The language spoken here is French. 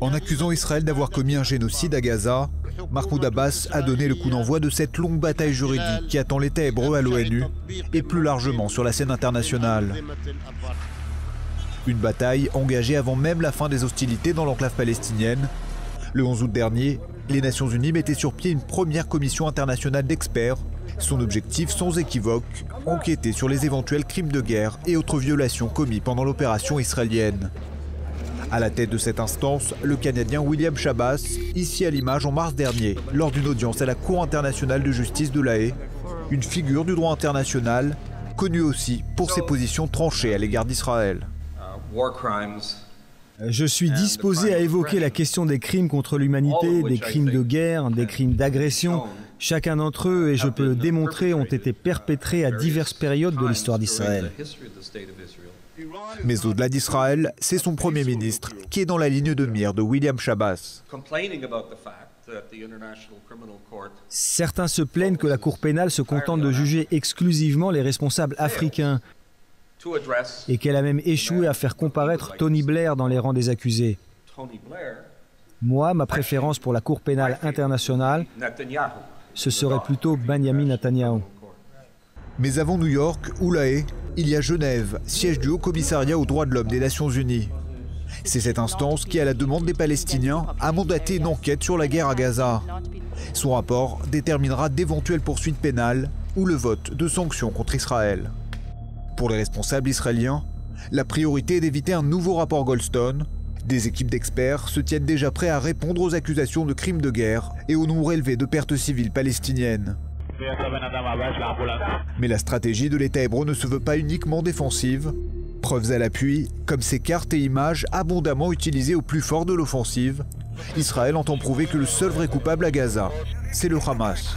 En accusant Israël d'avoir commis un génocide à Gaza, Mahmoud Abbas a donné le coup d'envoi de cette longue bataille juridique qui attend l'État hébreu à l'ONU et plus largement sur la scène internationale. Une bataille engagée avant même la fin des hostilités dans l'enclave palestinienne. Le 11 août dernier, les Nations Unies mettaient sur pied une première commission internationale d'experts. Son objectif, sans équivoque, enquêter sur les éventuels crimes de guerre et autres violations commis pendant l'opération israélienne. À la tête de cette instance, le Canadien William Schabas, ici à l'image en mars dernier, lors d'une audience à la Cour internationale de justice de La Haye, une figure du droit international, connue aussi pour ses positions tranchées à l'égard d'Israël. Je suis disposé à évoquer la question des crimes contre l'humanité, des crimes de guerre, des crimes d'agression. Chacun d'entre eux, et je peux le démontrer, ont été perpétrés à diverses périodes de l'histoire d'Israël. Mais au-delà d'Israël, c'est son Premier ministre qui est dans la ligne de mire de William Schabas. Certains se plaignent que la Cour pénale se contente de juger exclusivement les responsables africains et qu'elle a même échoué à faire comparaître Tony Blair dans les rangs des accusés. Moi, ma préférence pour la Cour pénale internationale, ce serait plutôt Benjamin Netanyahu. Mais avant New York ou La Haye, il y a Genève, siège du Haut-Commissariat aux droits de l'homme des Nations Unies. C'est cette instance qui, à la demande des Palestiniens, a mandaté une enquête sur la guerre à Gaza. Son rapport déterminera d'éventuelles poursuites pénales ou le vote de sanctions contre Israël. Pour les responsables israéliens, la priorité est d'éviter un nouveau rapport Goldstone. Des équipes d'experts se tiennent déjà prêts à répondre aux accusations de crimes de guerre et au nombre élevé de pertes civiles palestiniennes. Mais la stratégie de l'État hébreu ne se veut pas uniquement défensive. Preuves à l'appui, comme ces cartes et images abondamment utilisées au plus fort de l'offensive, Israël entend prouver que le seul vrai coupable à Gaza, c'est le Hamas.